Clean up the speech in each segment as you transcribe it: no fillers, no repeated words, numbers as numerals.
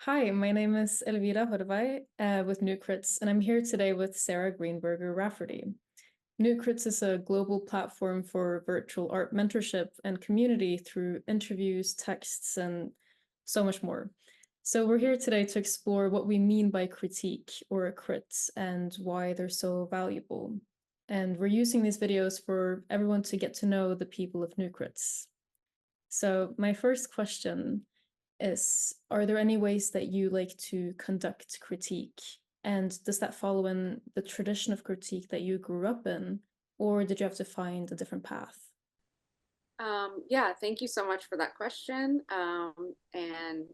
Hi, my name is Elvira Horvai with NewCrits, and I'm here today with Sara Greenberger Rafferty. NewCrits is a global platform for virtual art mentorship and community through interviews, texts, and so much more. So we're here today to explore what we mean by critique or crits and why they're so valuable. And we're using these videos for everyone to get to know the people of NewCrits. So my first question is, are there any ways that you like to conduct critique? And does that follow in the tradition of critique that you grew up in, or did you have to find a different path? Yeah, thank you so much for that question. And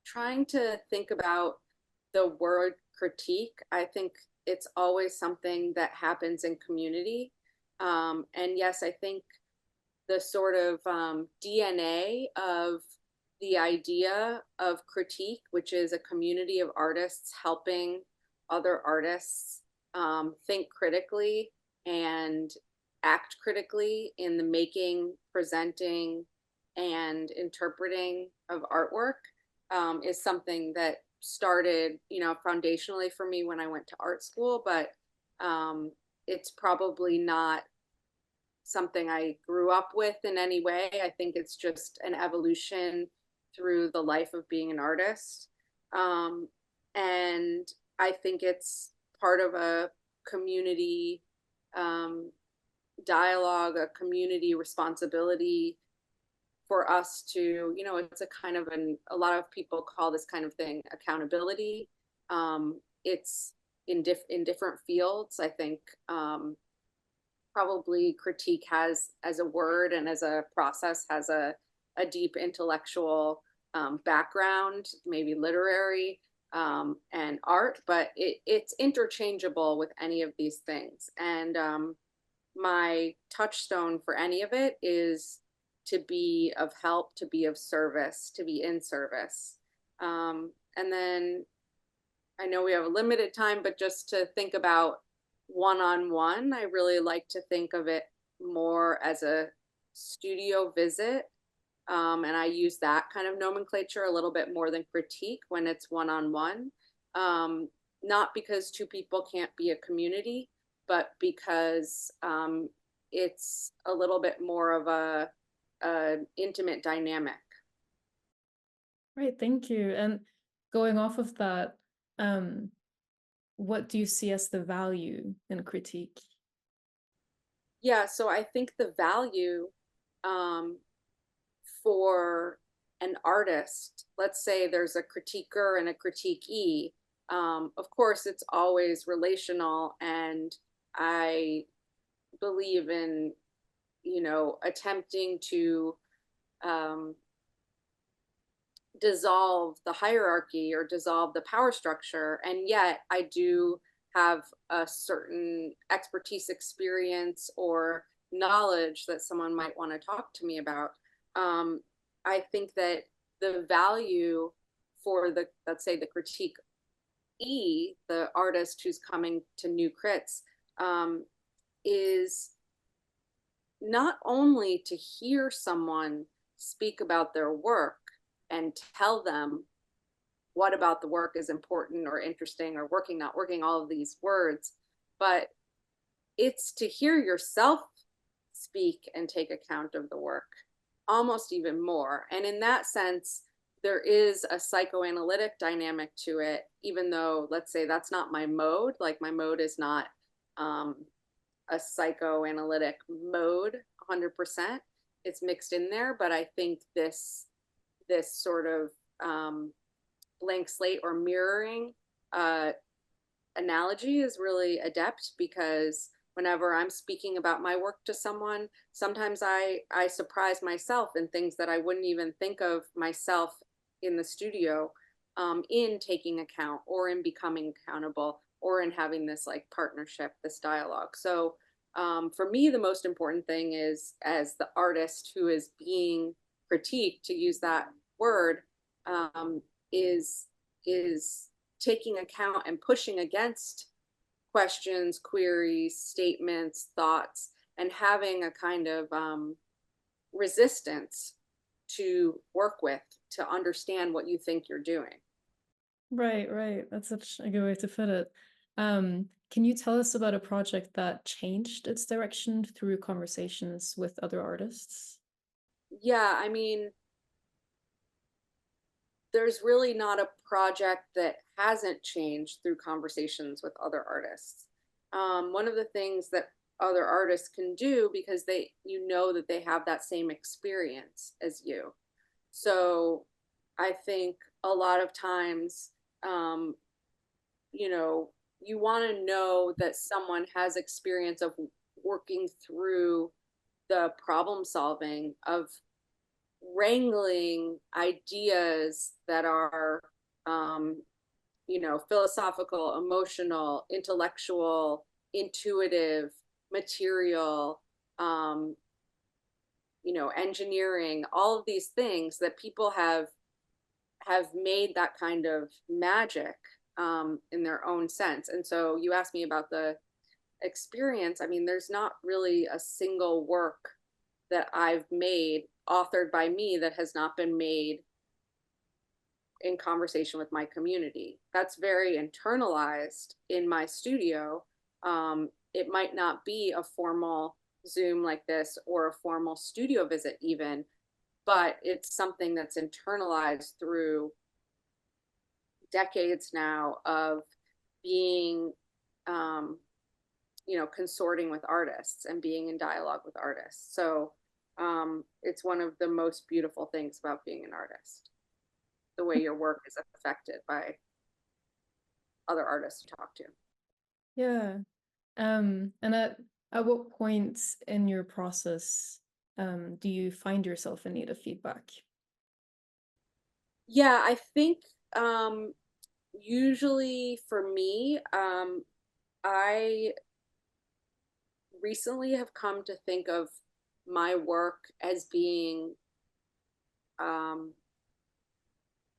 trying to think about the word critique, I think it's always something that happens in community. And yes, I think the sort of DNA of the idea of critique, which is a community of artists helping other artists think critically and act critically in the making, presenting, and interpreting of artwork, is something that started, foundationally for me when I went to art school, but it's probably not something I grew up with in any way. I think it's just an evolution through the life of being an artist. Um, and I think it's part of a community um, dialogue, a community responsibility for us to, it's a kind of a lot of people call this kind of thing accountability. It's in different fields. I think probably critique has, as a word and as a process, has a deep intellectual background, maybe literary and art, but it's interchangeable with any of these things. And my touchstone for any of it is to be of help, to be of service, to be in service. And then I know we have a limited time, but just to think about one-on-one, I really like to think of it more as a studio visit. And I use that kind of nomenclature a little bit more than critique when it's one-on-one. Not because two people can't be a community, but because it's a little bit more of a intimate dynamic. Right, thank you. And going off of that, um, what do you see as the value in critique? Yeah, so I think the value um, for an artist, let's say there's a critiquer and a critiquee, of course, it's always relational. And I believe in, attempting to um, dissolve the hierarchy or dissolve the power structure. And yet I do have a certain expertise, experience, or knowledge that someone might want to talk to me about. Um, I think that the value for the, let's say, the critique the artist who's coming to NewCrits, is not only to hear someone speak about their work and tell them what about the work is important or interesting or working, not working, all of these words, but it's to hear yourself speak and take account of the work almost even more. And in that sense, there is a psychoanalytic dynamic to it, even though, let's say, that's not my mode. Like, my mode is not a psychoanalytic mode 100%. It's mixed in there, but I think this sort of blank slate or mirroring uh, analogy is really adept, because whenever I'm speaking about my work to someone, sometimes I surprise myself in things that I wouldn't even think of myself in the studio, in taking account or in becoming accountable or in having this like partnership, this dialogue. So for me, the most important thing is, as the artist who is being critiqued, to use that word, um, is is taking account and pushing against questions, queries, statements, thoughts, and having a kind of resistance to work with, to understand what you think you're doing. Right, right. That's such a good way to put it. Can you tell us about a project that changed its direction through conversations with other artists? Yeah, I mean, there's really not a project that hasn't changed through conversations with other artists. One of the things that other artists can do, because they, you know, that they have that same experience as you. So I think a lot of times, um, you know, you want to know that someone has experience of working through the problem solving of wrangling ideas that are, um, philosophical, emotional, intellectual, intuitive, material, um, engineering, all of these things that people have made that kind of magic, in their own sense. And so you asked me about the experience. I mean, there's not really a single work that I've made authored by me that has not been made in conversation with my community. That's very internalized in my studio. It might not be a formal Zoom like this or a formal studio visit, even, but it's something that's internalized through decades now of being, um, consorting with artists and being in dialogue with artists. So it's one of the most beautiful things about being an artist, the way your work is affected by other artists you talk to. Yeah. And at what point in your process do you find yourself in need of feedback? Yeah, I think, usually for me, I recently have come to think of my work as being, um,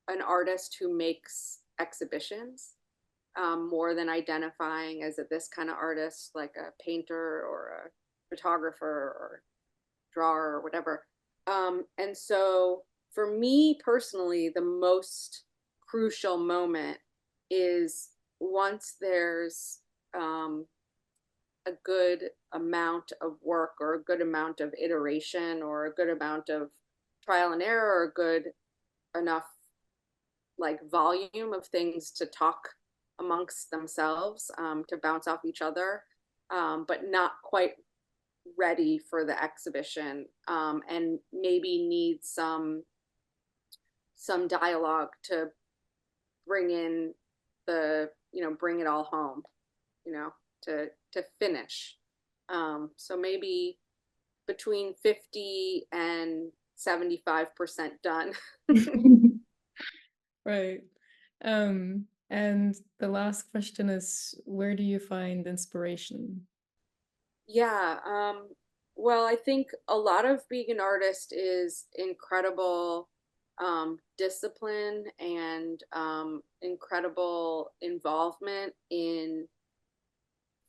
an artist who makes exhibitions, more than identifying as this kind of artist, like a painter or a photographer or drawer or whatever. And so for me personally, the most crucial moment is once there's, a good amount of work or a good amount of iteration or a good amount of trial and error or a good enough like volume of things to talk amongst themselves, to bounce off each other, but not quite ready for the exhibition, and maybe need some dialogue to bring in the, bring it all home, you know, to finish. So maybe between 50 and 75% done. Right. And the last question is, where do you find inspiration? Yeah. Well, I think a lot of being an artist is incredible, discipline and, incredible involvement in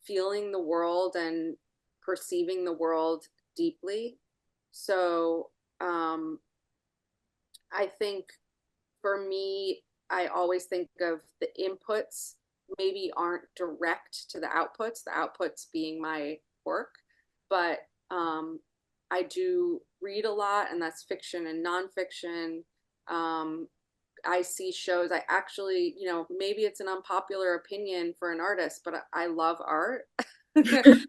feeling the world and perceiving the world deeply. So, I think for me, I always think of the inputs maybe aren't direct to the outputs being my work, but, I do read a lot, and that's fiction and nonfiction. Um, I see shows. I actually, maybe it's an unpopular opinion for an artist, but I love art. I love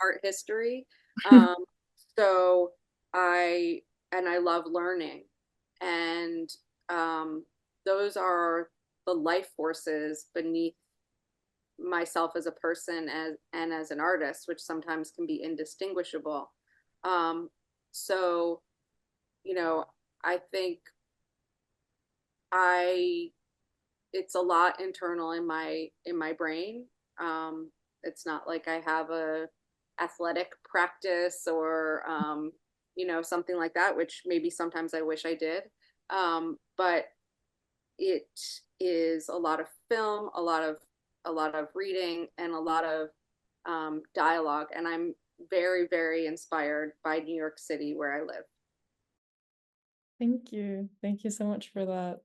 art history. Um, so I and I love learning, and, um, those are the life forces beneath myself as a person and as an artist, which sometimes can be indistinguishable. Um, so you know, I think I it's a lot internal in my brain. It's not like I have a athletic practice or, something like that, which maybe sometimes I wish I did. But it is a lot of film, a lot of reading, and a lot of, dialogue. And I'm very, very inspired by New York City, where I live. Thank you. Thank you so much for that.